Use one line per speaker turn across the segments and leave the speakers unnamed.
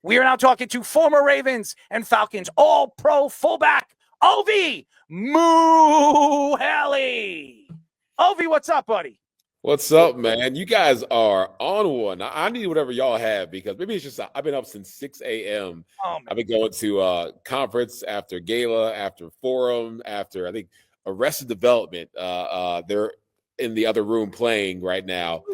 We are now talking to former Ravens and Falcons All-Pro fullback, Ovie Mughelli. Ovie, what's up, buddy?
What's up, man? You guys are on one. I need whatever y'all have because maybe it's just I've been up since 6 a.m. I've been going to conference after gala, after forum, after I think Arrested Development. They're in the other room playing right now,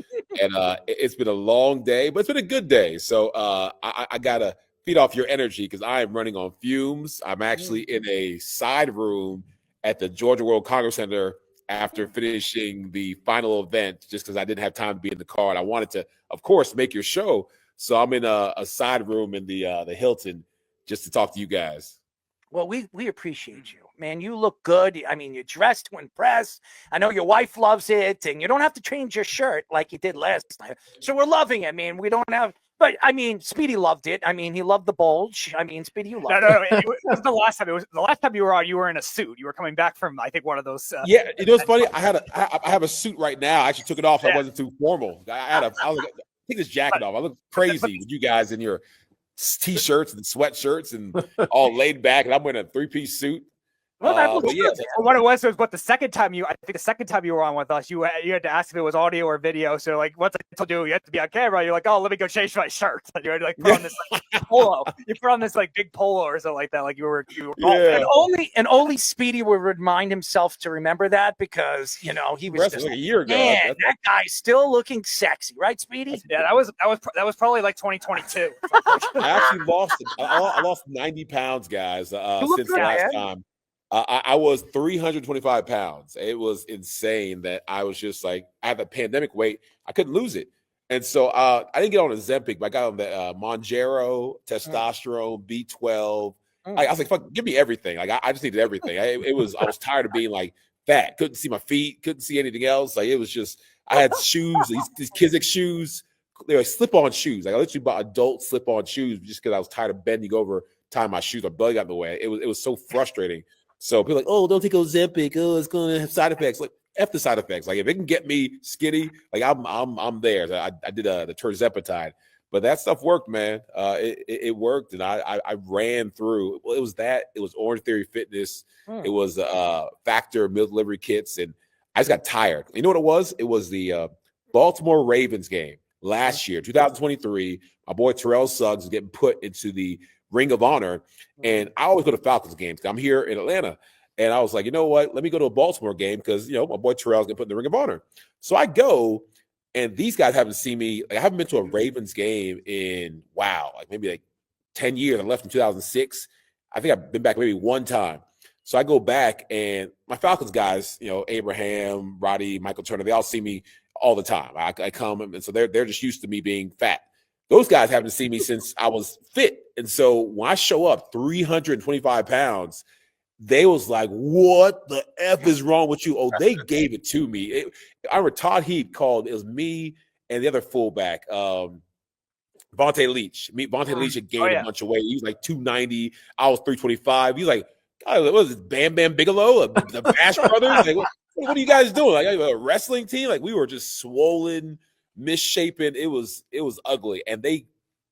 and it's been a long day, but it's been a good day. So I gotta feed off your energy because I am running on fumes. I'm actually in a side room at the Georgia World Congress Center after finishing the final event, just because I didn't have time to be in the car. And I wanted to, of course, make your show. So I'm in a side room in the Hilton just to talk to you guys.
Well, we appreciate you, man. You look good. I mean, you're dressed to impress. I know your wife loves it, and you don't have to change your shirt like you did last time. So we're loving it, man. We don't have, but I mean, Speedy loved it. I mean, he loved the bulge. I mean, Speedy, you loved
it. It was the last time. It was the last time you were on. You were in a suit. You were coming back from, I think, one of those.
Yeah, you know what's funny? I have a suit right now. I actually took it off. I wasn't too formal. I take this jacket off. I look crazy with you guys in your t-shirts and sweatshirts and all laid back, and I'm wearing a three-piece suit.
Well, that looks good.
What it was what the second time you were on with us, you had to ask if it was audio or video. So like once I told you had to be on camera, you're like, oh, let me go change my shirt. And you had to like put on this like, polo. You put on this like big polo or something like that. Like you were
and only Speedy would remind himself to remember that because he was just
like a year ago.
Man, that guy's still looking sexy, right, Speedy?
Yeah, that was probably like 2022.
I actually lost I lost 90 pounds, guys, since the last time. I was 325 pounds. It was insane that I was just like, I had the pandemic weight. I couldn't lose it. And so I didn't get on Ozempic, but I got on the Mounjaro, testosterone, B12. I was like, fuck, give me everything. Like, I just needed everything. I was tired of being like fat. Couldn't see my feet. Couldn't see anything else. Like, it was just, I had shoes, these Kizik shoes. They were slip-on shoes. Like, I literally bought adult slip-on shoes just because I was tired of bending over, tying my shoes. My belly got in the way. It was so frustrating. So people are like, oh, don't take Ozempic. Oh, it's going to have side effects. Like, F the side effects. Like, if it can get me skinny, like I'm there. So I did the terzepatide, but that stuff worked, man. It worked, and I ran through. Well, it was Orange Theory Fitness. It was Factor meal delivery kits, and I just got tired. You know what it was? It was the Baltimore Ravens game last year, 2023. My boy Terrell Suggs was getting put into the Ring of Honor, and I always go to Falcons games. I'm here in Atlanta, and I was like, you know what? Let me go to a Baltimore game because my boy Terrell's gonna put in the Ring of Honor. So I go, and these guys haven't seen me. Like, I haven't been to a Ravens game in maybe 10 years. I left in 2006. I think I've been back maybe one time. So I go back, and my Falcons guys, Abraham, Roddy, Michael Turner, they all see me all the time. I come, and so they're just used to me being fat. Those guys haven't seen me since I was fit. And so when I show up 325 pounds, they was like, what the F is wrong with you? Oh, they gave it to me. I remember Todd Heap called, it was me and the other fullback, Vontae Leach. Vontae Leach had gained a bunch of weight. He was like 290. I was 325. He was like, God, what was it, Bam Bam Bigelow, the Bash Brothers? Like, what are you guys doing? Like a wrestling team? Like, we were just swollen, misshapen. It was ugly, and they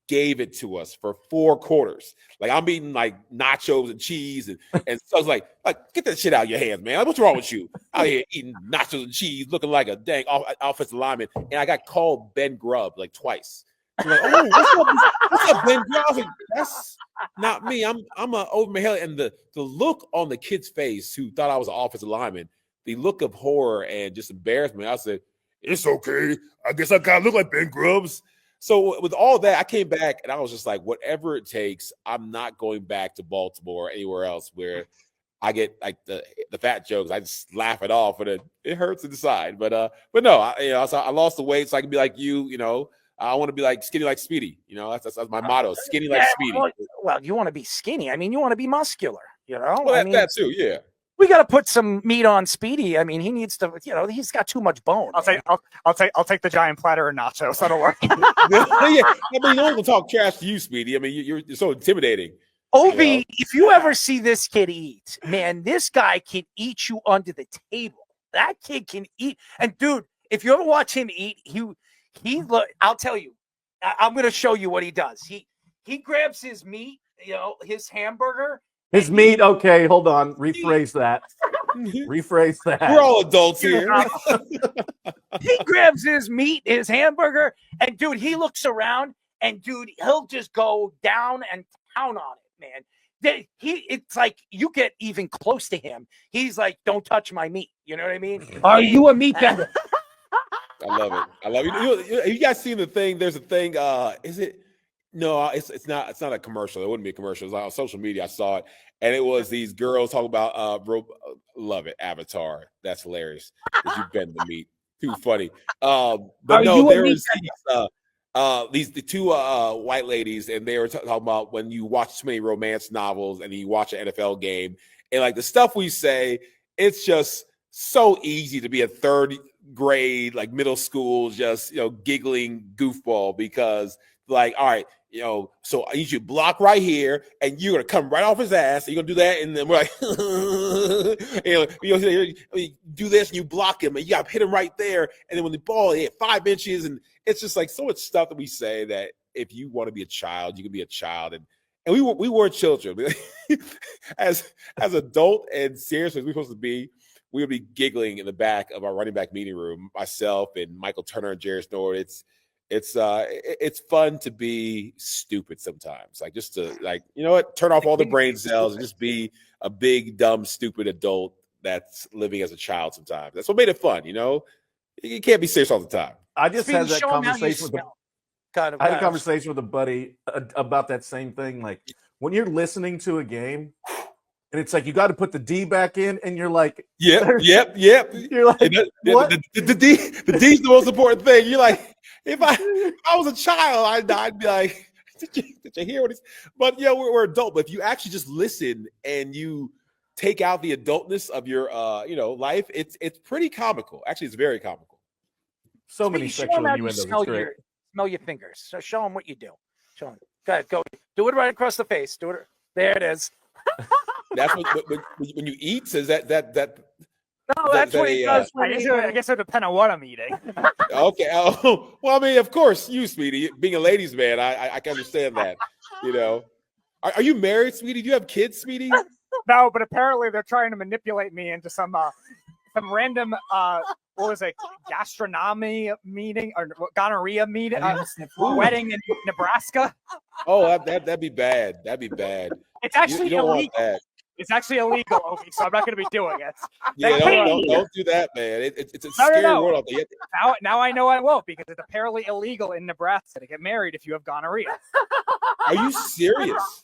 gave it to us for 4 quarters. Like, I'm eating like nachos and cheese, and so I was like get that shit out of your hands, man. Like, what's wrong with you? Out here eating nachos and cheese, looking like a dang offensive lineman. And I got called Ben Grubb like twice. So like, oh, what's up, Ben Grubb? I was like, that's not me. I'm a Ovie Mughelli. And the look on the kid's face who thought I was an offensive lineman, the look of horror and just embarrassment. I said, it's okay. I guess I kind of look like Ben Grubbs. So with all that, I came back, and I was just like, whatever it takes, I'm not going back to Baltimore or anywhere else where I get like the fat jokes. I just laugh it off, and it hurts inside. But no, so I lost the weight so I can be like you. I want to be like skinny like Speedy. That's my motto: skinny like Speedy.
Well, you want to be skinny. I mean, you want to be muscular.
Well, that too, yeah.
We got to put some meat on Speedy. I mean, he needs to. He's got too much bone.
I'll take the giant platter of nachos. That'll work.
Yeah, I mean, no one will talk trash to you, Speedy. I mean, you're so intimidating.
Ovie, if you ever see this kid eat, man, this guy can eat you under the table. That kid can eat. And dude, if you ever watch him eat, I'll tell you, I'm going to show you what he does. he grabs his meat, his hamburger.
His meat. Okay, hold on. Rephrase that. Rephrase that.
We're all adults here.
He grabs his meat, his hamburger, and dude, he looks around, and dude, he'll just go down and town on it, man. It's like you get even close to him, he's like, "Don't touch my meat." You know what I mean? Are you a meat bender?
I love it. I love it. You guys seen the thing? There's a thing. Is it? No, it's not. It's not a commercial. It wouldn't be a commercial. It was on social media. I saw it, and it was these girls talking about. Love it. Avatar. That's hilarious. Because you bend the meat. Too funny. But no, there was the two white ladies, and they were talking about when you watch too many romance novels and you watch an NFL game, and like the stuff we say, it's just so easy to be a third grade, like middle school, just giggling goofball because like, all right, so I need you to block right here, and you're gonna come right off his ass. And you're gonna do that, and then we're like, you do this, and you block him, and you gotta hit him right there. And then when the ball hit 5 inches, and it's just like so much stuff that we say that if you want to be a child, you can be a child, and we were children as adult and serious as we're supposed to be. We would be giggling in the back of our running back meeting room, myself and Michael Turner and Jerry Snord. It's fun to be stupid sometimes. Like just to turn off all the brain cells and just be a big, dumb, stupid adult that's living as a child sometimes. That's what made it fun, You can't be serious all the time.
I just had that conversation with I had a conversation with a buddy about that same thing. Like when you're listening to a game and it's like you got to put the D back in, and you're like,
yep.
You're like, what?
The D's the most important thing. You're like, if I was a child, I'd be like, did you hear what he's? But we're adult. But if you actually just listen and you take out the adultness of your life, it's pretty comical. Actually, it's very comical.
So many sexual innuendos.
Smell your fingers. So show them what you do. Show them. Go ahead. Go. Do it right across the face. Do it. There it is.
That's when you eat. Is that?
No, that's what he does.
I guess it depends on what I'm eating.
Okay. Oh, well, I mean, of course, you, Speedy, being a ladies' man, I can understand that. Are you married, Speedy? Do you have kids, Speedy?
No, but apparently they're trying to manipulate me into some random what was it, gastronomy meeting or gonorrhea meeting, wedding in Nebraska.
Oh, that'd be bad. That'd be bad.
It's actually illegal. It's actually illegal, Ovie, so I'm not going to be doing it.
Yeah, don't do that, man. It's a scary world out there.
Now I know I won't, because it's apparently illegal in Nebraska to get married if you have gonorrhea.
Are you serious?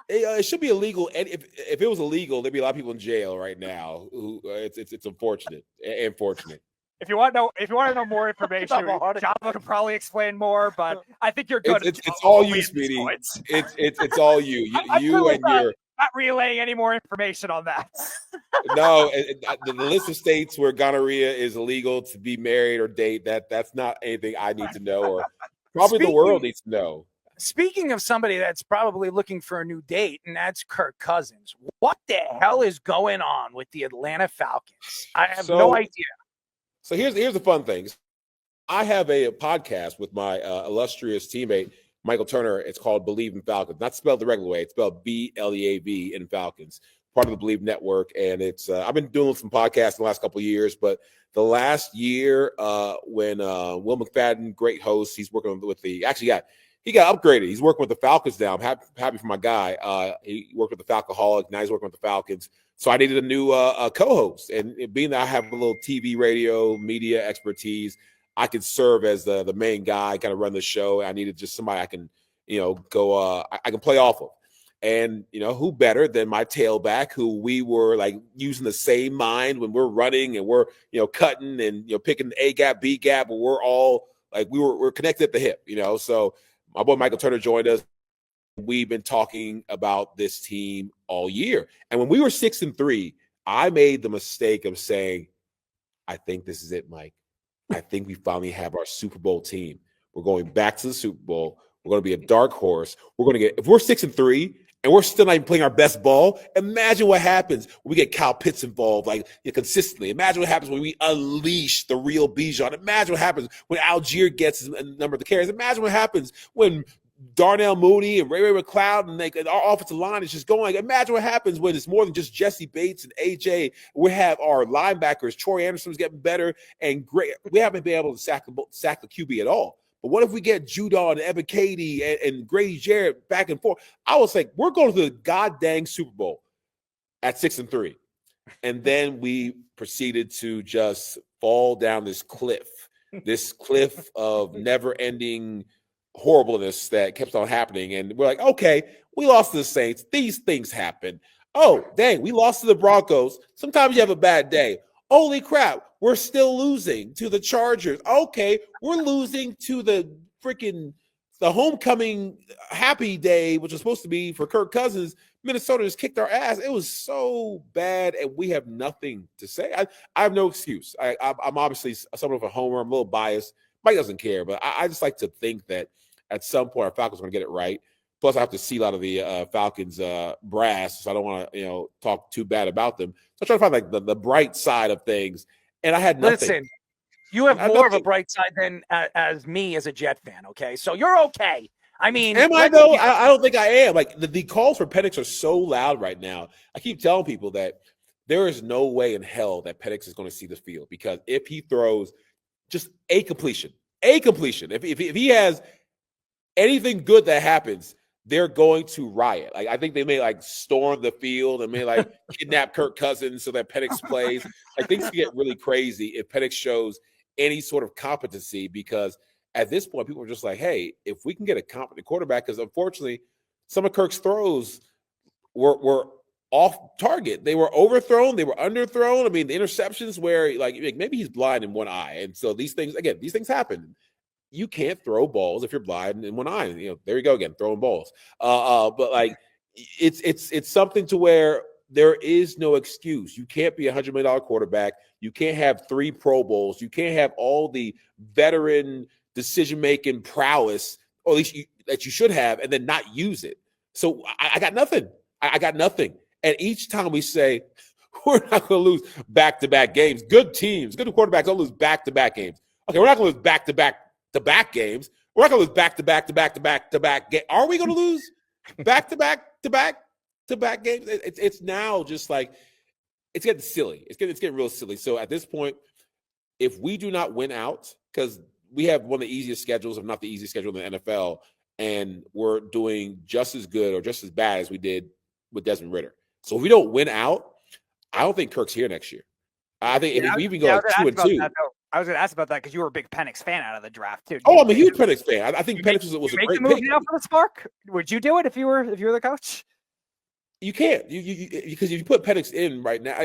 It should be illegal, and if it was illegal, there'd be a lot of people in jail right now. It's unfortunate. Unfortunate.
If you want to know more information, Java can probably explain more. But I think you're good.
It's all you, Speedy. It's all you. You and your.
Not relaying any more information on that.
No, the list of states where gonorrhea is illegal to be married or date, that's not anything I need to know, or probably the world needs to know.
Speaking of somebody that's probably looking for a new date, and that's Kirk Cousins. What the hell is going on with the Atlanta Falcons? I have no idea.
So here's the fun thing. I have a podcast with my illustrious teammate, Michael Turner. It's called Believe in Falcons. Not spelled the regular way. It's spelled BLEAV in Falcons. Part of the Believe Network. And it's I've been doing some podcasts in the last couple of years, but the last year when Will McFadden, great host, he's working with he got upgraded. He's working with the Falcons now. I'm happy for my guy. He worked with the Falcoholic. Now he's working with the Falcons. So I needed a new co-host. And being that I have a little TV, radio, media expertise, I could serve as the main guy, kind of run the show. I needed just somebody I can, I can play off of. And, who better than my tailback, who we were like using the same mind when we're running and we're, cutting and, picking A gap, B gap, but we're all like, we're connected at the hip, So my boy Michael Turner joined us. We've been talking about this team all year. And when we were 6-3, I made the mistake of saying, I think this is it, Mike. I think we finally have our Super Bowl team. We're going back to the Super Bowl. We're going to be a dark horse. We're going to get, if we're 6-3 and we're still not even playing our best ball, imagine what happens when we get Kyle Pitts involved, consistently. Imagine what happens when we unleash the real Bijan. Imagine what happens when Algier gets a number of the carries. Imagine what happens when Darnell Mooney and Ray McLeod, and our offensive line is just going. Like, imagine what happens when it's more than just Jesse Bates and AJ. We have our linebackers, Troy Anderson's getting better and great. We haven't been able to sack the QB at all. But what if we get Judon and Ebiketie and Grady Jarrett back and forth? I was like, we're going to the goddamn Super Bowl at 6-3. And then we proceeded to just fall down this cliff of never-ending horribleness that kept on happening. And we're like, okay, we lost to the Saints. These things happen. Oh, dang, we lost to the Broncos. Sometimes you have a bad day. Holy crap, we're still losing to the Chargers. Okay, we're losing to the homecoming happy day, which was supposed to be for Kirk Cousins. Minnesota just kicked our ass. It was so bad, and we have nothing to say. I have no excuse. I'm obviously somewhat of a homer. I'm a little biased. Mike doesn't care, but I just like to think that at some point our Falcons are going to get it right. Plus, I have to see a lot of the Falcons brass, so I don't want to talk too bad about them. So I try to find like the bright side of things, and I had nothing.
Listen, you have more of a bright side than as me as a Jet fan. Okay, so you're okay. I mean,
am I though? I don't think I am. Like the calls for Penix are so loud right now. I keep telling people that there is no way in hell that Penix is going to see the field, because if he throws just a completion, if he has anything good that happens, they're going to riot. Like, I think they may like storm the field and may like kidnap Kirk Cousins so that Penix plays. Like, things can get really crazy if Penix shows any sort of competency, because at this point, people are just like, hey, if we can get a competent quarterback, because unfortunately, some of Kirk's throws were off target. They were overthrown. They were underthrown. I mean, the interceptions where like maybe he's blind in one eye. And so these things happen. You can't throw balls if you're blind in one eye. And, there you go again, throwing balls. But like, it's something to where there is no excuse. You can't be $100 million quarterback. You can't have 3 Pro Bowls. You can't have all the veteran decision-making prowess, or at least that you should have, and then not use it. So I got nothing. I got nothing. And each time we say, we're not going to lose back-to-back games. Good teams, good quarterbacks don't lose back-to-back games. Okay, we're not going to lose back-to-back games. We're not going to lose back-to-back games. Are we going to lose back-to-back games? It's now just like, it's getting silly. It's getting real silly. So at this point, if we do not win out, because we have one of the easiest schedules, if not the easiest schedule in the NFL, and we're doing just as good or just as bad as we did with Desmond Ridder. So if we don't win out, I don't think Kirk's here next year. I think if we even go like 2-2.
I was going to ask about that because you were a big Penix fan out of the draft too.
Oh, I'm a huge Penix fan. I think Penix was a great
move
pick.
Now for the Spark? Would you do it if you were the coach?
You can't. You because if you put Penix in right now,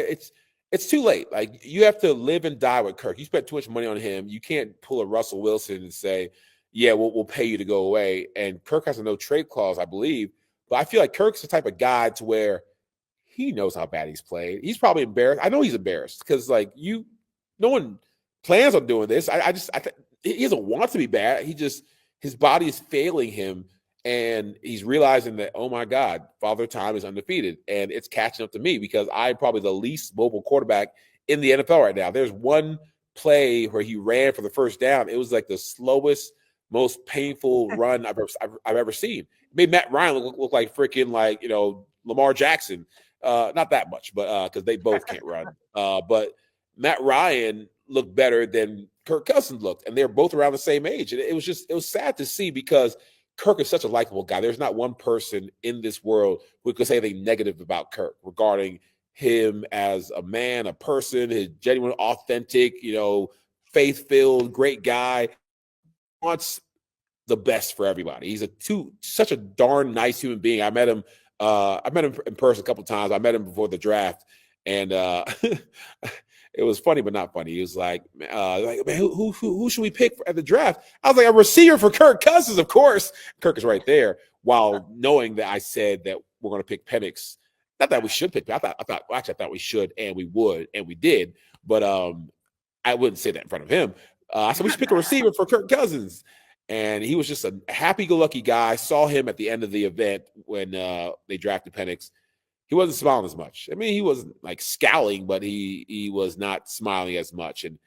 it's too late. Like, you have to live and die with Kirk. You spent too much money on him. You can't pull a Russell Wilson and say, yeah, we'll pay you to go away. And Kirk has a no trade clause, I believe. But I feel like Kirk's the type of guy to where he knows how bad he's played. He's probably embarrassed. I know he's embarrassed because like no one plans on doing this. I think he doesn't want to be bad. His body is failing him. And he's realizing that, oh, my God, Father Time is undefeated. And it's catching up to me because I'm probably the least mobile quarterback in the NFL right now. There's one play where he ran for the first down. It was like the slowest, most painful run I've ever seen. It made Matt Ryan look like freaking like, Lamar Jackson. Not that much, but because they both can't run. But Matt Ryan looked better than Kirk Cousins looked. And they're both around the same age. And it was sad to see because Kirk is such a likable guy. There's not one person in this world who could say anything negative about Kirk regarding him as a man, a person, his genuine, authentic, faith-filled, great guy. Wants the best for everybody. He's such a darn nice human being. I met him in person a couple of times. I met him before the draft, and it was funny, but not funny. He was like, man, who should we pick at the draft? I was like, a receiver for Kirk Cousins, of course. Kirk is right there, while knowing that I said that we're going to pick Penix. Not that we should pick. I thought we should, and we would, and we did. But I wouldn't say that in front of him. I said we should pick a receiver for Kirk Cousins. And he was just a happy-go-lucky guy. Saw him at the end of the event when they drafted Penix. He wasn't smiling as much. I mean, he wasn't like scowling, but he was not smiling as much. And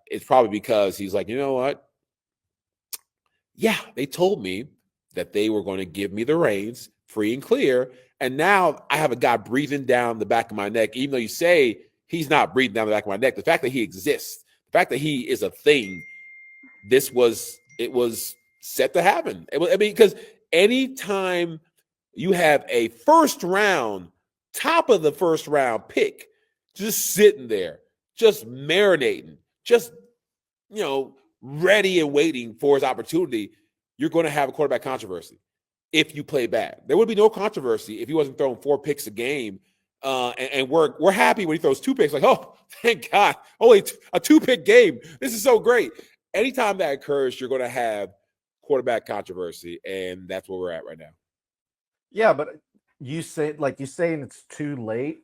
it's probably because he's like, you know what? Yeah, they told me that they were going to give me the reins free and clear. And now I have a guy breathing down the back of my neck, even though you say he's not breathing down the back of my neck. The fact that he exists, the fact that he is a thing, it was set to happen. Because anytime you have a first round, top of the first round pick, just sitting there, just marinating, just, ready and waiting for his opportunity, you're going to have a quarterback controversy if you play bad. There would be no controversy if he wasn't throwing 4 picks a game. And we're happy when he throws 2 picks, like, oh, thank God, only a 2-pick game. This is so great. Anytime that occurs, you're going to have quarterback controversy, and that's where we're at right now.
Yeah, but you're saying it's too late,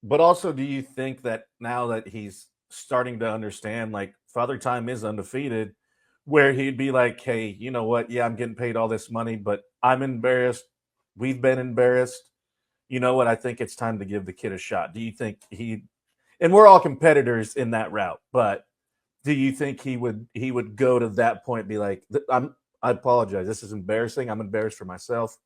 but also do you think that now that he's starting to understand, like, Father Time is undefeated, where he'd be like, hey, you know what? Yeah, I'm getting paid all this money, but I'm embarrassed. We've been embarrassed. You know what? I think it's time to give the kid a shot. Do you think and we're all competitors in that route, but do you think he would go to that point and be like, I apologize. This is embarrassing. I'm embarrassed for myself.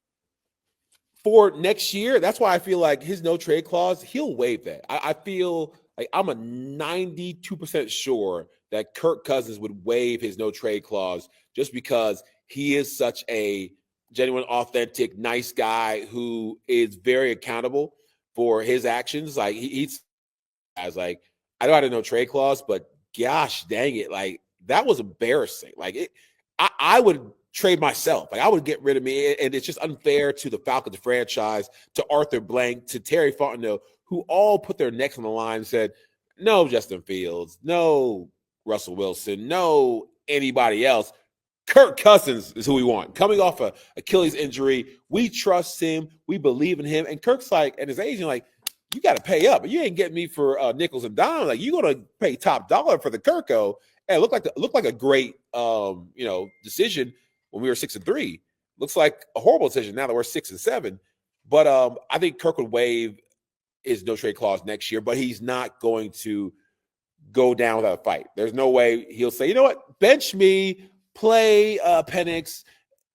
For next year, that's why I feel like his no trade clause, he'll waive that. I feel like I'm a 92% sure that Kirk Cousins would waive his no trade clause just because he is such a genuine, authentic, nice guy who is very accountable for his actions. Like he's like, I know I had a no trade clause, but gosh dang it, like that was embarrassing. Like I would trade myself. Like I would get rid of me, and it's just unfair to the Falcons franchise, to Arthur Blank, to Terry Fontenot, who all put their necks on the line and said, no Justin Fields, no Russell Wilson, no anybody else. Kirk Cousins is who we want. Coming off a Achilles injury, we trust him, we believe in him. And Kirk's like, and his agent like, you got to pay up. You ain't getting me for nickels and dimes. Like you're gonna pay top dollar for the Kirko. And it looked like a great decision when we were 6-3. Looks like a horrible decision now that we're 6-7. But I think Kirk would waive his no trade clause next year, but he's not going to go down without a fight. There's no way he'll say, you know what, bench me, play Penix.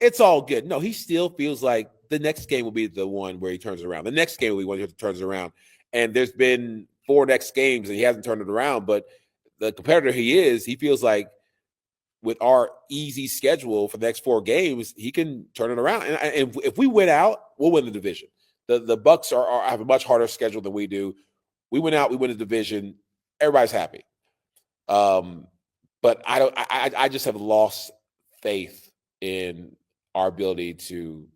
It's all good. No, he still feels like the next game will be the one where he turns it around. The next game will be when he turns it around. And there's been 4 next games and he hasn't turned it around. But the competitor he is, he feels like with our easy schedule for the next 4 games, he can turn it around. And if we win out, we'll win the division. The Bucks have a much harder schedule than we do. We win out, we win the division. Everybody's happy. But I just have lost faith in our ability to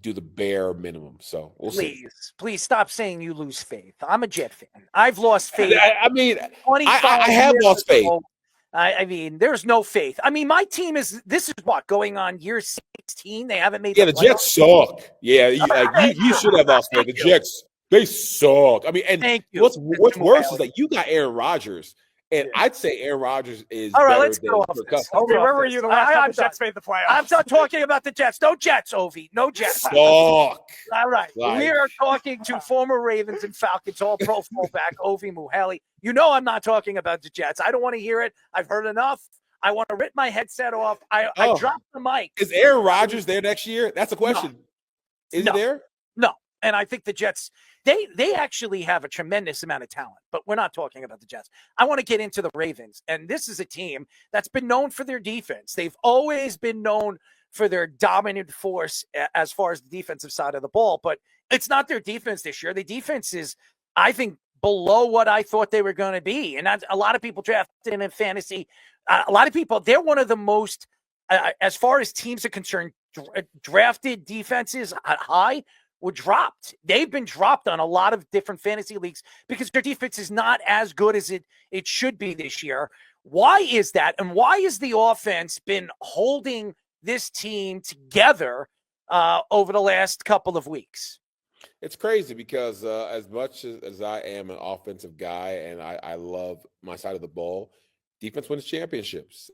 do the bare minimum. So we'll see.
Please stop saying you lose faith. I'm a Jet fan. I've lost faith.
I have lost faith.
I mean, there's no faith. I mean, my team this is what, going on year 16? They haven't made
the Jets suck. Yeah, you should have lost faith. The Jets, they suck. I mean, and what's worse is that you got Aaron Rodgers. And I'd say Aaron Rodgers is
all right. Let's go off this.
Ovie, where were you the last time the Jets made the playoffs?
I'm not talking about the Jets. No Jets, Ovie. No Jets.
Suck.
All right. We are talking to former Ravens and Falcons All-Pro fullback Ovie Mughelli. You know I'm not talking about the Jets. I don't want to hear it. I've heard enough. I want to rip my headset off. I dropped the mic.
Is Aaron Rodgers there next year? That's a question. No. Is he there?
No. And I think the Jets, they actually have a tremendous amount of talent, but we're not talking about the Jets. I want to get into the Ravens. And this is a team that's been known for their defense. They've always been known for their dominant force as far as the defensive side of the ball, but it's not their defense this year. The defense is, I think, below what I thought they were going to be. And a lot of people drafted in fantasy. A lot of people, they're one of the most, as far as teams are concerned, drafted defenses high were dropped. They've been dropped on a lot of different fantasy leagues because their defense is not as good as it should be this year. Why is that? And why has the offense been holding this team together over the last couple of weeks?
It's crazy because as much as I am an offensive guy and I love my side of the ball, defense wins championships.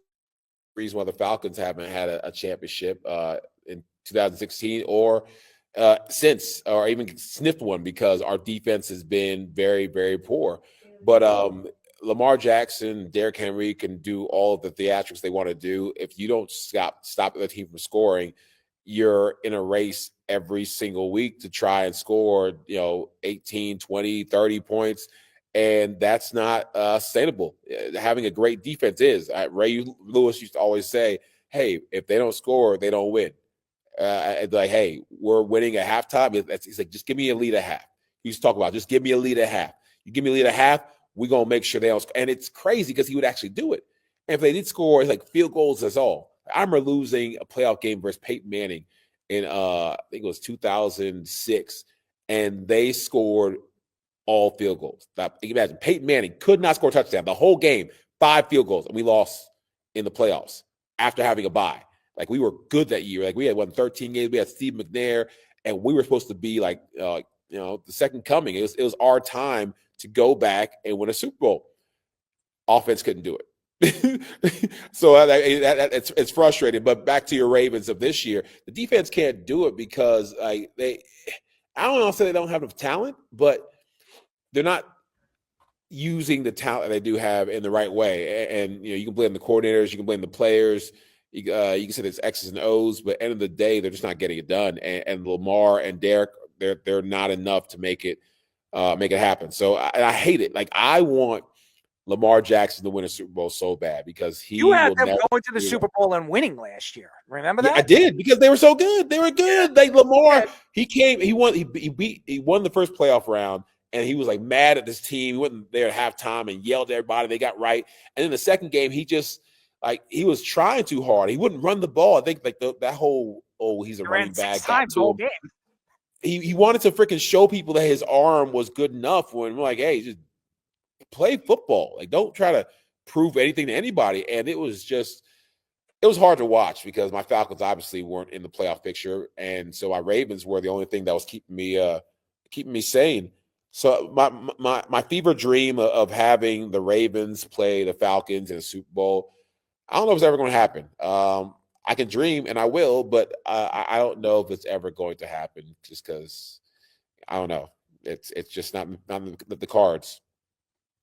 The reason why the Falcons haven't had a championship in 2016 or since, or even sniffed one, because our defense has been very, very poor. But Lamar Jackson, Derrick Henry can do all of the theatrics they want to do. If you don't stop the team from scoring, you're in a race every single week to try and score, 18, 20, 30 points. And that's not sustainable. Having a great defense is. Ray Lewis used to always say, hey, if they don't score, they don't win. Like, hey, we're winning at halftime. He's like, just give me a lead at half. He used to talk about, just give me a lead at half. You give me a lead at half, we're going to make sure they don't score. And it's crazy because he would actually do it. And if they did score, it's like field goals, that's all. I remember losing a playoff game versus Peyton Manning in, I think it was 2006, and they scored all field goals. Now, you can imagine, Peyton Manning could not score a touchdown. The whole game, 5 field goals, and we lost in the playoffs after having a bye. Like, we were good that year. Like, we had won 13 games. We had Steve McNair, and we were supposed to be like, the second coming. It was our time to go back and win a Super Bowl. Offense couldn't do it. So it's frustrating. But back to your Ravens of this year, the defense can't do it because I don't know if they don't have enough talent, but they're not using the talent they do have in the right way. And you can blame the coordinators, you can blame the players, you can say it's X's and O's, but at the end of the day, they're just not getting it done. And Lamar and Derrick, they're not enough to make it happen. So I hate it. Like, I want Lamar Jackson to win a Super Bowl so bad because
you had them going to the Super Bowl and winning last year. Remember that?
Yeah, I did, because they were so good. They were good. Lamar, he won the first playoff round, and he was like mad at this team. He went there at halftime and yelled at everybody. They got right. And in the second game, he just he was trying too hard. He wouldn't run the ball. I think that whole he's a running back
whole game.
He wanted to freaking show people that his arm was good enough when we're like, hey, just play football. Like, don't try to prove anything to anybody. And it was hard to watch because my Falcons obviously weren't in the playoff picture. And so my Ravens were the only thing that was keeping me sane. So my fever dream of having the Ravens play the Falcons in a Super Bowl, I don't know if it's ever going to happen. I can dream, and I will, but I don't know if it's ever going to happen just because, I don't know. It's just not the cards.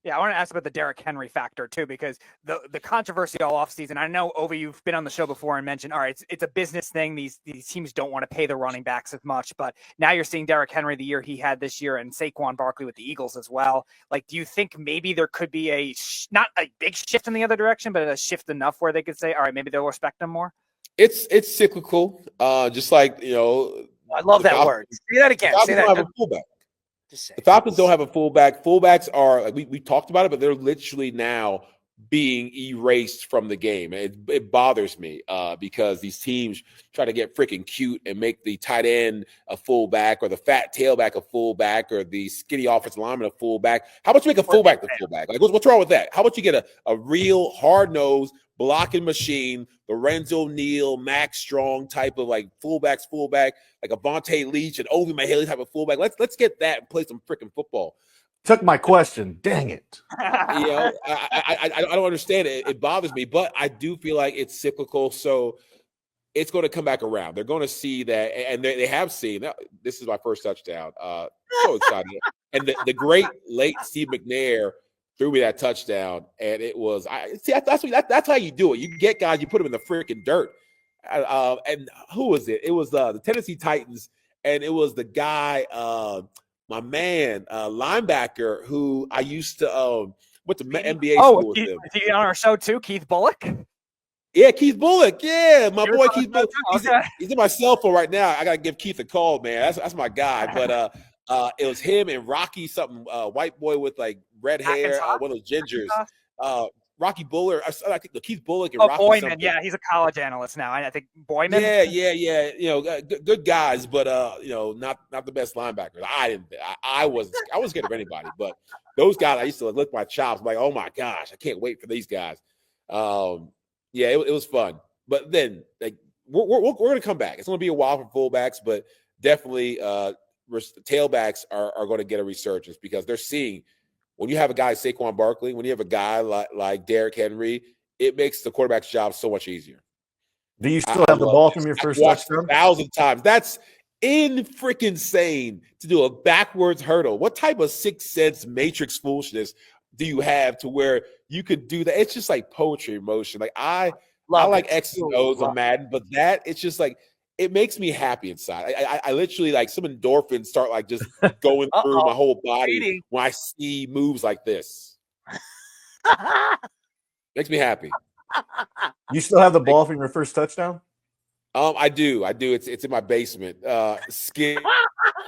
Yeah, I want to ask about the Derrick Henry factor too, because the controversy all offseason, I know, Ovie, you've been on the show before and mentioned, all right, it's a business thing. These teams don't want to pay the running backs as much, but now you're seeing Derrick Henry the year he had this year and Saquon Barkley with the Eagles as well. Like, do you think maybe there could be not a big shift in the other direction, but a shift enough where they could say, all right, maybe they'll respect them more?
It's cyclical, just like,
I love that word. Say that again. Say that.
Have a fullback. The Falcons don't have a fullback. Fullbacks are, like, we talked about it, but they're literally now being erased from the game. It bothers me because these teams try to get freaking cute and make the tight end a fullback, or the fat tailback a fullback, or the skinny offensive lineman a fullback. How about you make a fullback the fullback? Like, what's wrong with that? How about you get a real hard-nosed blocking machine, Lorenzo Neal, Max Strong type of like fullback, like a Vontae Leach and Ovie Mughelli type of fullback. Let's get that and play some freaking football.
Took my question. Dang it.
I don't understand it. It bothers me, but I do feel like it's cyclical. So it's going to come back around. They're going to see that, and they have seen. This is my first touchdown. So excited. And the great late Steve McNair threw me that touchdown, and it was that's how you do it. You get guys, you put them in the freaking dirt. And who was it? It was the Tennessee Titans, and it was the guy, my man, linebacker who I used to went to NBA school with him.
Is he on our show too, Keith Bullock?
Yeah, Keith Bullock. Yeah, my boy Keith Bullock. He's in my cell phone right now. I gotta give Keith a call, man. That's my guy. But it was him and Rocky, something white boy with like red hair, one of those gingers. Rocky Buller. I think Keith Bullock and Rocky.
Boyman.
Something.
Yeah, he's a college analyst now. I think Boyman.
Yeah. Good guys, but not the best linebackers. I wasn't scared of anybody, but those guys, I used to lick my chops. I'm like, oh my gosh, I can't wait for these guys. It was fun. But then, like, we're going to come back. It's going to be a while for fullbacks, but definitely tailbacks are going to get a resurgence because they're seeing. When you have a guy like Saquon Barkley, when you have a guy like Derrick Henry, it makes the quarterback's job so much easier.
Do you still have the ball from your first touchdown?
1,000 times. That's insane to do a backwards hurdle. What type of Sixth Sense Matrix foolishness do you have to where you could do that? It's just like poetry in motion. Like I like X's and O's on Madden, but it's just like it makes me happy inside. I literally like some endorphins start like just going through my whole body when I see moves like this. Makes me happy.
You still have the ball from your first touchdown?
I do. It's in my basement. Skinny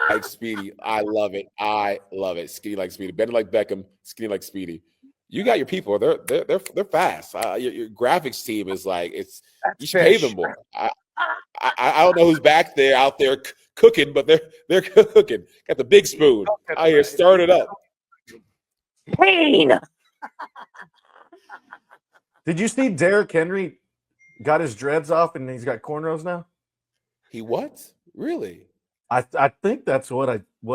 like Speedy. I love it. Skinny like Speedy. Bending like Beckham. Skinny like Speedy. You got your people. They're fast. Your graphics team is like you should pay them more. I don't know who's back there out there cooking, but they're cooking. Got the big spoon out here, stirring it up.
Pain.
Did you see Derrick Henry got his dreads off and he's got cornrows now?
He what? Really?
I think that's what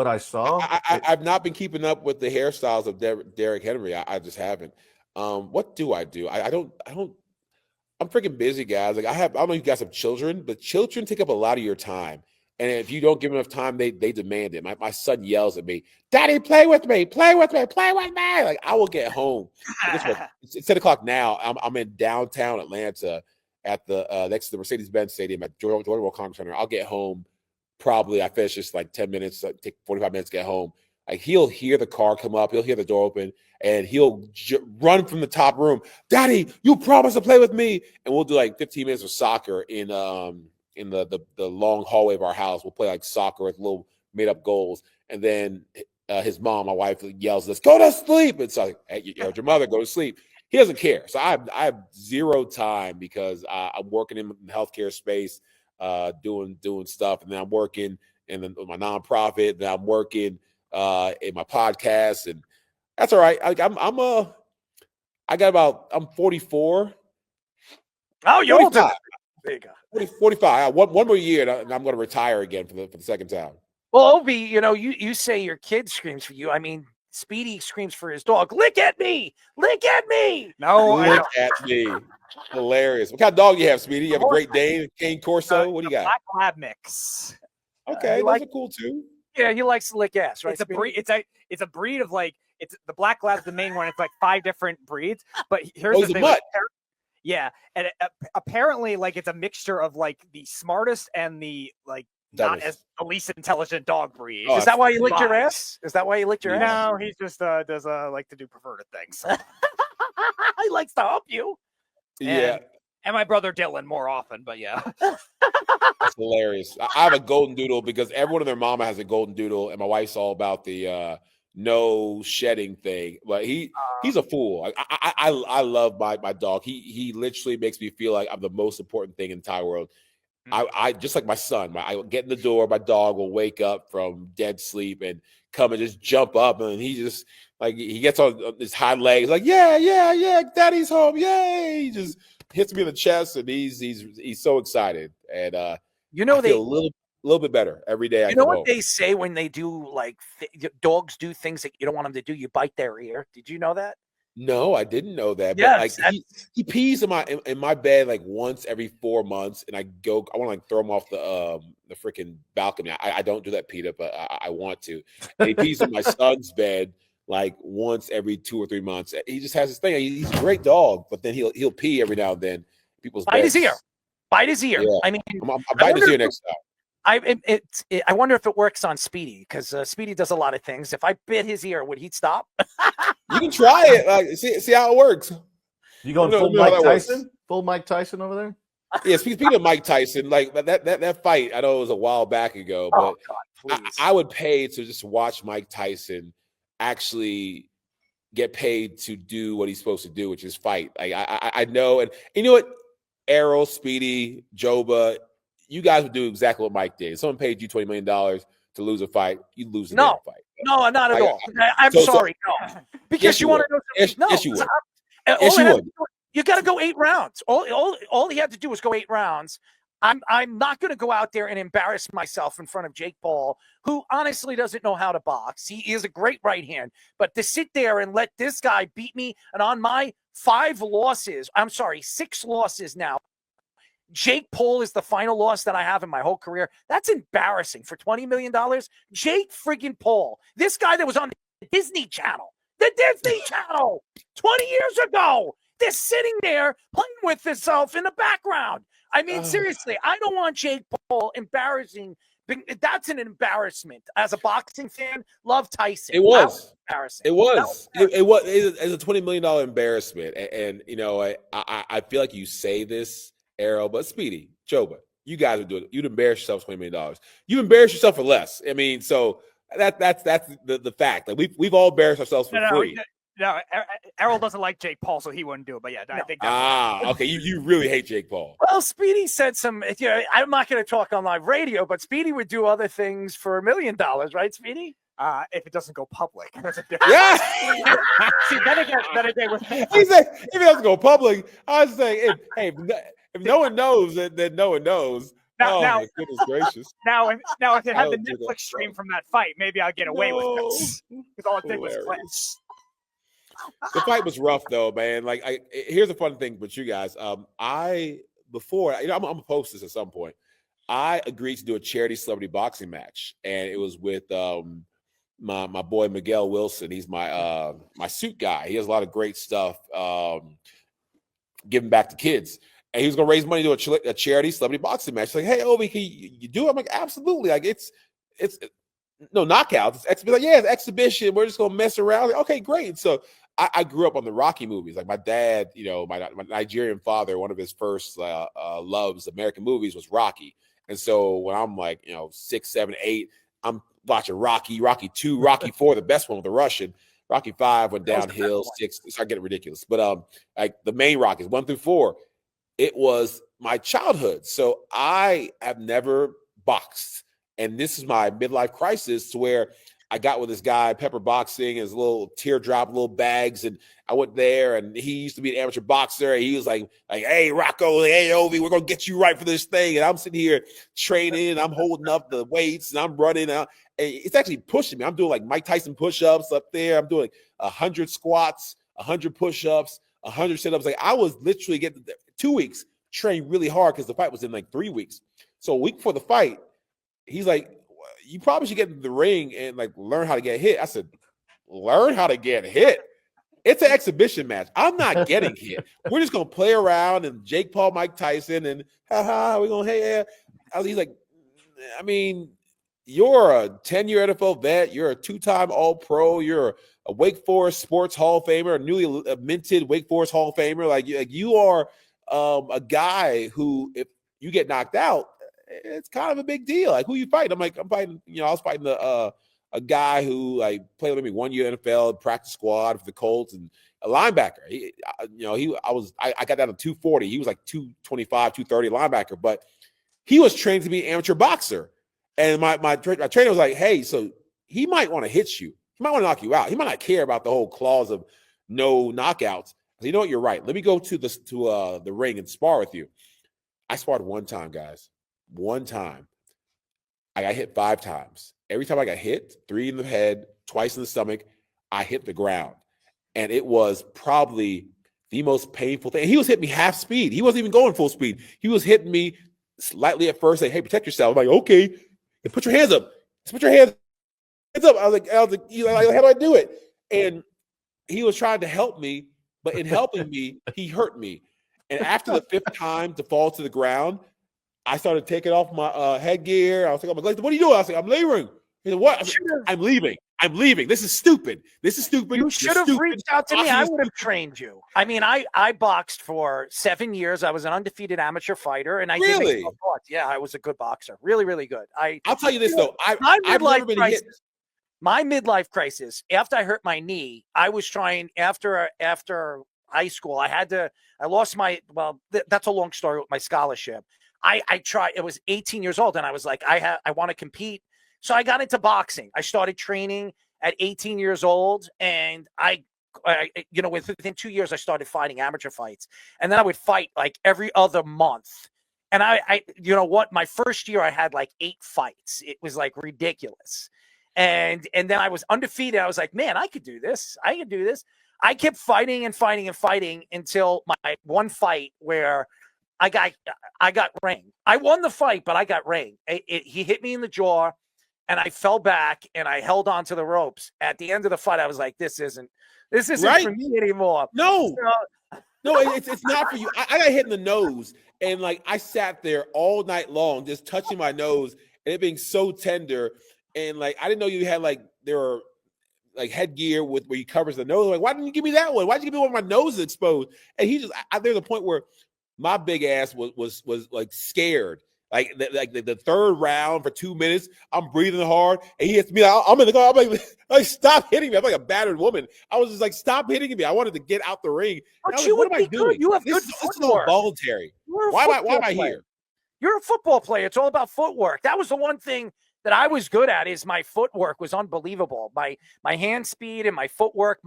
I saw.
I've not been keeping up with the hairstyles of Derrick Henry. I just haven't. What do? I don't. I'm freaking busy, guys. Like I don't know if you guys have children, but children take up a lot of your time. And if you don't give them enough time, they demand it. My son yells at me, "Daddy, play with me, play with me, play with me!" Like I will get home. It's 10:00 now. I'm in downtown Atlanta at the next to the Mercedes-Benz Stadium at Jordan World Conference Center. I'll get home probably. I finish just like 10 minutes. Take 45 minutes to get home. Like he'll hear the car come up. He'll hear the door open. And he'll run from the top room. "Daddy, you promised to play with me." And we'll do like 15 minutes of soccer in the long hallway of our house. We'll play like soccer with little made up goals. And then his mom, my wife, yells at us, "Go to sleep." It's like, "Hey, you heard your mother, go to sleep." He doesn't care. So I have zero time because I'm working in the healthcare space, doing stuff. And then I'm working in my nonprofit. And then I'm working in my podcast, and that's all right. I'm 44.
Oh, you're old. There you go.
45. I have one more year, and I'm going to retire again for the second time.
Well, Ovie, you say your kid screams for you. I mean, Speedy screams for his dog. "Lick at me! Lick at me!"
No,
lick at me. Hilarious. What kind of dog do you have, Speedy? You have a Great Dane, Cane Corso? What do you got?
Black Lab mix.
Okay, those are cool too.
Yeah, he likes to lick ass, right?
It's a breed. It's a breed of like the Black Lab's the main one. It's like 5 different breeds. But here's the thing.
Mutt.
Yeah, and apparently, like it's a mixture of like the smartest and the like not as the least intelligent dog breed.
Is that why you licked your ass? Is that why you licked your ass?
No, he just does like to do perverted things.
He likes to help you.
Yeah.
And my brother Dylan more often, but yeah.
That's hilarious. I have a golden doodle because everyone and their mama has a golden doodle, and my wife's all about the no shedding thing. But he's a fool. I love my dog. He literally makes me feel like I'm the most important thing in the entire world. I just like my son. I get in the door, my dog will wake up from dead sleep and come and just jump up, and he just like he gets on his hind legs, like yeah, daddy's home, yay! He just hits me in the chest, and he's so excited, and I feel a little bit better every day.
You know what they say when they do like dogs do things that you don't want them to do? You bite their ear. Did you know that?
No, I didn't know that.
Yes,
but like he pees in my bed like once every 4 months, and I want to like throw him off the freaking balcony. I don't do that, Peter, but I want to. And he pees in my son's bed like once every 2 or 3 months. He just has this thing. He's a great dog, but then he'll pee every now and then. People's
bite his ear. Bite his ear.
Yeah.
I mean,
I'm biting his ear next time.
I wonder if it works on Speedy because Speedy does a lot of things. If I bit his ear, would he stop?
You can try it. Like, see how it works.
You going full Mike Tyson? Works. Full Mike Tyson over there?
Yeah, speaking of Mike Tyson, like that fight, I know it was a while back ago, but I would pay to just watch Mike Tyson actually get paid to do what he's supposed to do, which is fight. Like I know, and you know what, Errol, Speedy, Joba, you guys would do exactly what Mike did. If someone paid you $20 million to lose a fight, you'd lose the damn fight.
No, not at all. I'm sorry. No. Because
yes,
you want to know
something.
No.
Yes, you would. Yes, you would.
You got to go 8 rounds. All he had to do was go 8 rounds. I'm not going to go out there and embarrass myself in front of Jake Paul, who honestly doesn't know how to box. He is a great right hand. But to sit there and let this guy beat me, and on my 6 losses now, Jake Paul is the final loss that I have in my whole career. That's embarrassing for $20 million. Jake friggin' Paul, this guy that was on the Disney Channel, 20 years ago. They're sitting there playing with themselves in the background. I mean, seriously, I don't want Jake Paul embarrassing. That's an embarrassment. As a boxing fan, love Tyson.
It was
embarrassing.
It was. It was. It's a $20 million embarrassment. And you know, I feel like you say this, Arrow, but Speedy, Joba, you guys are doing it. You'd embarrass yourself $20 million. You embarrass yourself for less. I mean, so that's the fact. Like we've all embarrassed ourselves for free.
No, Errol doesn't like Jake Paul, so he wouldn't do it. But yeah, I think
that's okay. You really hate Jake Paul.
Well, Speedy said some. You know, I'm not going to talk on live radio, but Speedy would do other things for $1 million, right, Speedy?
If it doesn't go public, that's a different.
Yeah.
See, then again, with
he said if it doesn't go public, I was saying, if no one knows, then no one knows. Now, my goodness gracious!
Now, if it had the Netflix stream from that fight, maybe I'll get away with this because all it did was clinch.
The fight was rough though, man. Like, here's a fun thing with you guys. I'm gonna post this at some point. I agreed to do a charity celebrity boxing match, and it was with my boy Miguel Wilson. He's my suit guy. He has a lot of great stuff, giving back to kids. And he was gonna raise money to do a charity celebrity boxing match. Like, hey, Ovie, can you do it? I'm like, absolutely. Like, it's no knockouts. It's exhibition. Like, yeah, it's exhibition. We're just gonna mess around. Like, okay, great. So I grew up on the Rocky movies. Like my dad, you know, my Nigerian father, one of his first loves American movies was Rocky. And so when I'm like, you know, 6, 7, 8, I'm watching Rocky 2, Rocky 4, the best one with the Russian. Rocky 5 went downhill. 6 started getting ridiculous. But like the main Rockies 1 through 4, it was my childhood. So I have never boxed, and this is my midlife crisis to where I got with this guy, Pepper Boxing, his little teardrop, little bags, and I went there, and he used to be an amateur boxer, and he was like, hey, Rocco, hey, Ovie, we're going to get you right for this thing, and I'm sitting here training, and I'm holding up the weights, and I'm running out, and it's actually pushing me. I'm doing like Mike Tyson push-ups up there. I'm doing 100 squats, 100 push-ups, 100 sit-ups. Like I was literally getting 2 weeks, trained really hard because the fight was in like 3 weeks. So a week before the fight, he's like, you probably should get into the ring and like learn how to get hit. I said, learn how to get hit? It's an exhibition match. I'm not getting hit. We're just gonna play around and Jake Paul, Mike Tyson, and we're gonna he's like, I mean, you're a 10-year NFL vet, you're a 2-time All-Pro, you're a Wake Forest Sports Hall of Famer, a newly minted Wake Forest Hall of Famer. Like you are a guy who, if you get knocked out, it's kind of a big deal. Like, who you fighting? I'm like, I'm fighting, you know, I was fighting a guy who like played with me 1 year NFL, practice squad for the Colts, and a linebacker. I got down to 240. He was like 225, 230 linebacker, but he was trained to be an amateur boxer. And my trainer was like, hey, so he might want to hit you. He might want to knock you out. He might not care about the whole clause of no knockouts. So, you know what? You're right. Let me go to the ring and spar with you. I sparred one time, guys. One time. I got hit 5 times. Every time I got hit, 3 in the head, twice in the stomach, I hit the ground. And it was probably the most painful thing. He was hitting me half speed. He wasn't even going full speed. He was hitting me slightly at first, saying, hey, protect yourself. I'm like, okay. And put your hands up. Just put your hands up. I was like, how do I do it? And he was trying to help me, but in helping me, he hurt me. And after the 5th time to fall to the ground, I started taking off my headgear. I was like, what are you doing? I was like, I'm leaving. He said, what? I'm leaving. I'm leaving. This is stupid. This is stupid.
You should have reached out to me. I would have trained you. I mean, I boxed for 7 years. I was an undefeated amateur fighter, and I
really?
did yeah, I was a good boxer. Really, really good.
I'll tell you this though. I've never been hit.
My midlife crisis, after I hurt my knee, I was trying after high school. I lost my, that's a long story with my scholarship. I tried, it was 18 years old, and I was like, I want to compete. So I got into boxing. I started training at 18 years old, and I within 2 years, I started fighting amateur fights. And then I would fight like every other month. And I you know what? My first year, I had like 8 fights. It was like ridiculous. And then I was undefeated. I was like, man, I could do this. I could do this. I kept fighting and fighting and fighting until my one fight where I got ring. I won the fight, but I got ring. He hit me in the jaw, and I fell back, and I held on to the ropes. At the end of the fight, I was like, this isn't right for me anymore.
No. No, it's not for you. I got hit in the nose, and like I sat there all night long, just touching my nose, and it being so tender. And like I didn't know you had like there were like headgear with where he covers the nose. Like, why didn't you give me that one? Why'd you give me one where my nose is exposed? And he just there's a point where my big ass was like scared. The third round for 2 minutes, I'm breathing hard, and he hits me. I'm in the car. I'm like, stop hitting me. I'm like a battered woman. I was just like, stop hitting me. I wanted to get out the ring.
But
like,
you
what
would
am I
be
doing?
good. You have
This
good
is all
footwork.
voluntary. Why am I here?
You're a football player. It's all about footwork. That was the one thing that I was good at. Is my footwork was unbelievable. My hand speed and my footwork,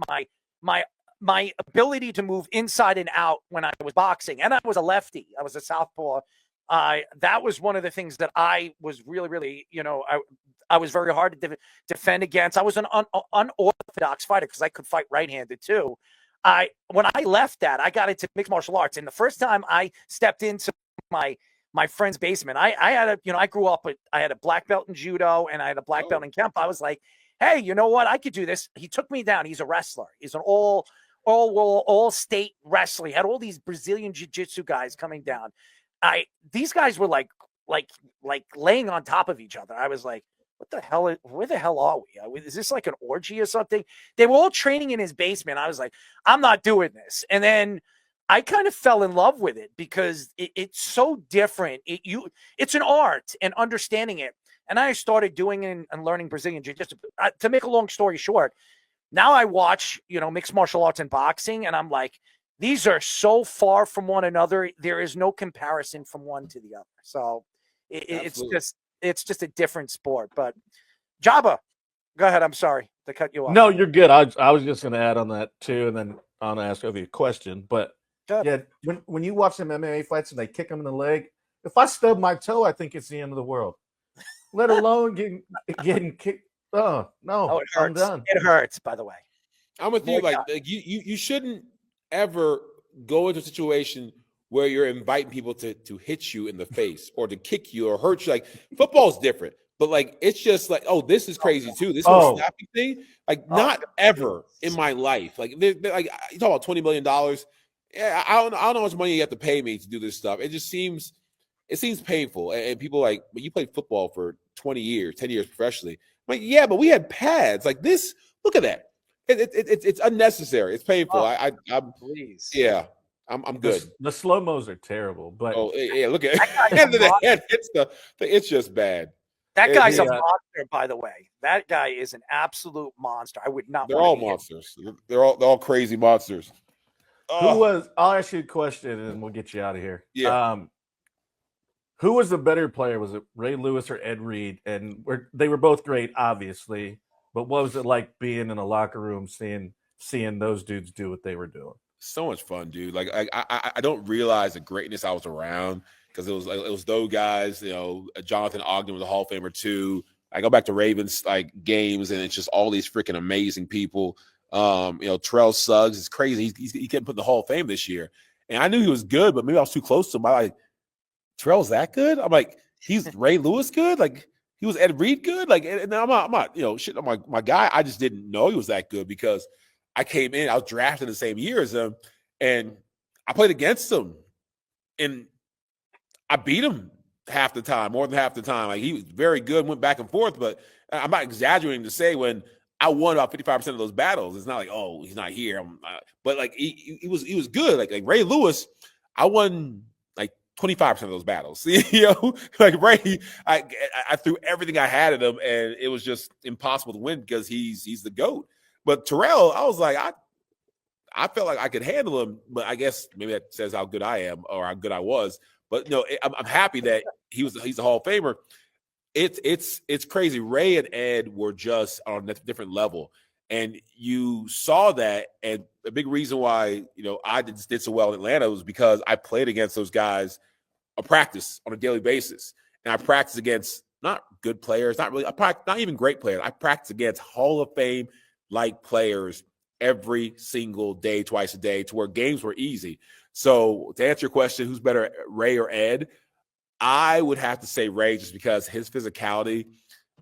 my ability to move inside and out when I was boxing, and I was a lefty. I was a southpaw. That was one of the things that I was really, I was very hard to defend against. I was an unorthodox fighter because I could fight right-handed too. When I left that, I got into mixed martial arts, and the first time I stepped into my friend's basement, I grew up with, I had a black belt in judo and I had a black belt in Kempo. I was like, hey, you know what? I could do this. He took me down. He's a wrestler. He's an all state wrestler. He had all these Brazilian jiu-jitsu guys coming down. These guys were like laying on top of each other. I was like, what the hell? Where the hell are we? Is this like an orgy or something? They were all training in his basement. I was like, I'm not doing this. And then I kind of fell in love with it because it's so different. It's an art and understanding it. And I started doing it and learning Brazilian jiu-jitsu. To make a long story short, now I watch, mixed martial arts and boxing, and I'm like, these are so far from one another. There is no comparison from one to the other. So it's just a different sport. But Jabba, go ahead. I'm sorry to cut you off.
No, you're good. I was just going to add on that too, and then I'm going to ask Ovie a question. But yeah, when you watch them MMA fights and they kick them in the leg, if I stub my toe, I think it's the end of the world. Let alone getting kicked. Oh no,
it hurts.
I'm done.
It hurts. By the way,
I'm with you. Like you shouldn't ever go into a situation where you're inviting people to hit you in the face or to kick you or hurt you. Like football's different, but like it's just like, oh, this is crazy too. This whole snapping thing, like not ever in my life. Like you talk about $20 million. Yeah, I don't know how much money you have to pay me to do this stuff. It seems painful. And people like, but you played football for 20 years, 10 years professionally. I'm like, yeah, but we had pads like this. Look at that. It's unnecessary. It's painful. I'm
please.
Yeah, I'm good.
The slow-mos are terrible, but
look at it. It's just bad.
That guy's a monster, by the way. That guy is an absolute monster. I would not.
They're all monsters. They're all crazy monsters.
I'll ask you a question and we'll get you out of here.
Yeah.
Who was the better player? Was it Ray Lewis or Ed Reed? And they were both great, obviously. But what was it like being in a locker room, seeing those dudes do what they were doing?
So much fun, dude. Like I don't realize the greatness I was around because it was those guys. Jonathan Ogden was a Hall of Famer too. I go back to Ravens like games, and it's just all these freaking amazing people. Terrell Suggs is crazy. He couldn't put in the Hall of Fame this year, and I knew he was good, but maybe I was too close to him. I like Terrell's that good. I'm like, he's Ray Lewis good. Like he was Ed Reed good. Like, and I'm not shit on my guy. I just didn't know he was that good because I came in. I was drafted the same year as him, and I played against him, and I beat him half the time, more than half the time. Like he was very good, went back and forth, but I'm not exaggerating to say when I won about 55% of those battles. It's not like, oh, he's not here. But like he was good. Like Ray Lewis, I won like 25% of those battles. Like Ray, I threw everything I had at him, and it was just impossible to win because he's the GOAT. But Terrell, I was like, I felt like I could handle him, but I guess maybe that says how good I am or how good I was. But I'm happy that he's a Hall of Famer. It's crazy. Ray and Ed were just on a different level, and you saw that. And a big reason why I did so well in Atlanta was because I played against those guys on practice on a daily basis, and I practiced against not good players, not even great players. I practiced against Hall of Fame like players every single day, twice a day, to where games were easy. So to answer your question, who's better, Ray or Ed? I would have to say Ray, just because his physicality,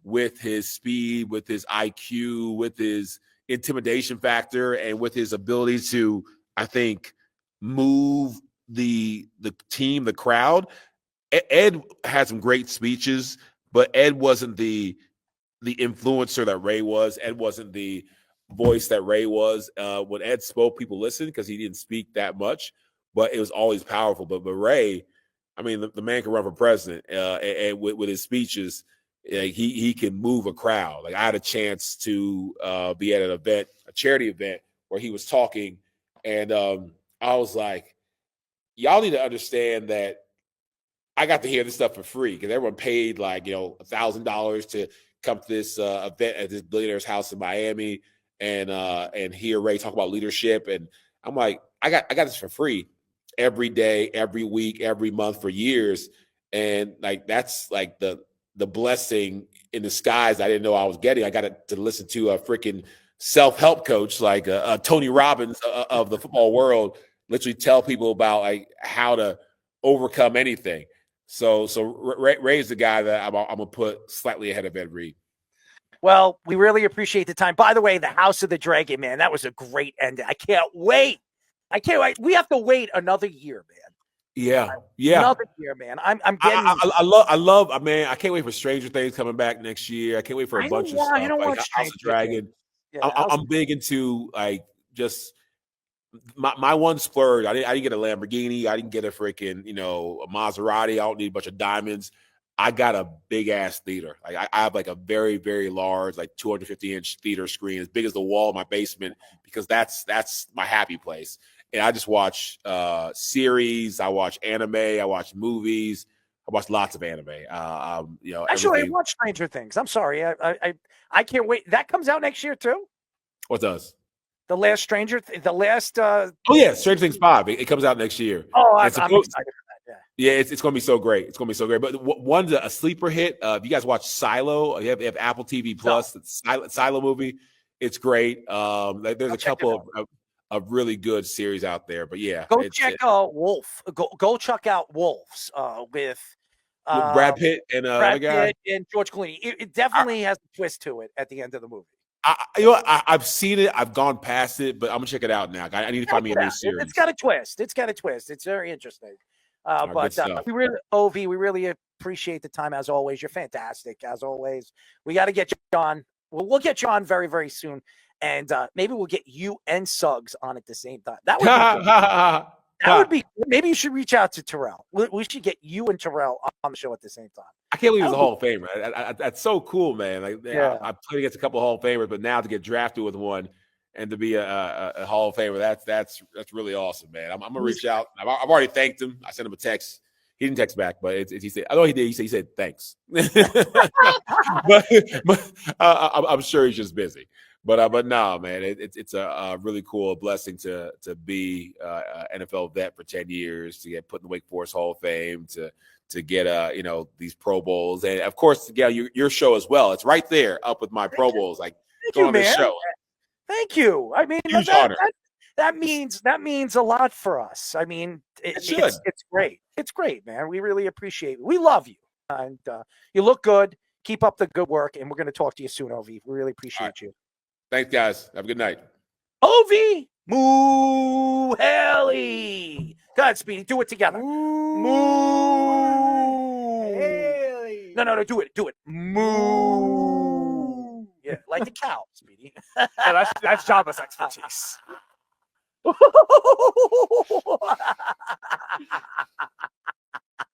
with his speed, with his IQ, with his intimidation factor, and with his ability to, I think, move the team, the crowd. Ed had some great speeches, but Ed wasn't the influencer that Ray was. Ed wasn't the voice that Ray was. When Ed spoke, people listened because he didn't speak that much, but it was always powerful. But Ray, I mean, the man can run for president, and with his speeches, he can move a crowd. Like I had a chance to be at an event, a charity event, where he was talking, and I was like, y'all need to understand that I got to hear this stuff for free because everyone paid like, $1,000 to come to this event at this billionaire's house in Miami and hear Ray talk about leadership. And I'm like, I got this for free every day, every week, every month for years. And like, that's like the blessing in disguise I didn't know I was getting. I got to listen to a freaking self-help coach like Tony Robbins of the football world literally tell people about like how to overcome anything. So Ray's the guy that I'm gonna put slightly ahead of Ed Reed.
Well, we really appreciate the time. By the way, the House of the Dragon, man, that was a great ending. I can't wait. We have to wait another year, man.
Yeah.
Another year, man. I'm getting.
I love. Man, I can't wait for Stranger Things coming back next year. I can't wait for a bunch of stuff.
I don't
like
watch
House of Dragon.
Yeah,
I'm big into like just. My one splurge, I didn't get a Lamborghini. I didn't get a freaking, a Maserati. I don't need a bunch of diamonds. I got a big ass theater. Like I have like a very, very large, like 250-inch theater screen, as big as the wall of my basement, because that's my happy place. And I just watch series. I watch anime. I watch movies. I watch lots of anime.
Actually, I watch Stranger Things. I'm sorry. I can't wait. That comes out next year too.
What does?
The last Stranger
Stranger Things 5. It comes out next year.
Oh, I'm excited for that.
Yeah, it's going to be so great. It's going to be so great. But one's a sleeper hit. If you guys watch Silo, you have Apple TV Plus. No. The Silo movie. It's great. There's a couple of really good series out there. But yeah,
go check out Wolf. Go check out Wolves with
Brad Pitt and
Brad Pitt and George Clooney. It definitely has a twist to it at the end of the movie.
I've seen it. I've gone past it, but I'm gonna check it out now. I need to find me a new series.
It's got a twist. It's very interesting. Ovie, we really appreciate the time as always. You're fantastic as always. We got to get you on. We'll get you on very, very soon, and maybe we'll get you and Suggs on at the same time. That would be good. That would be. Maybe you should reach out to Terrell. We should get you and Terrell on the show at the same time.
I can't believe he's a Hall of Famer. That's so cool, man. Like, I played against a couple of Hall of Famers, but now to get drafted with one and to be a Hall of Famer, that's really awesome, man. I'm gonna reach out. I've already thanked him. I sent him a text. He didn't text back, but he said, I know he did. He said thanks. but I'm sure he's just busy. But no, man, it's a really cool blessing to be an NFL vet for 10 years, to get put in the Wake Forest Hall of Fame, to get these Pro Bowls, and of course, your show as well. It's right there up with my Pro Bowls. Like, go on this show.
Thank you. I mean,
huge honor.
That means a lot for us. I mean, it's great. It's great, man. We really appreciate it. We love you, and you look good. Keep up the good work, and we're going to talk to you soon, Ovie. We really appreciate you.
Thanks, guys. Have a good night.
Ovie Mughelli. Go ahead, Speedy. Do it together. Moo. No. Do it. Moo. Yeah, like the cow, Speedy.
Yeah, that's Java's expertise.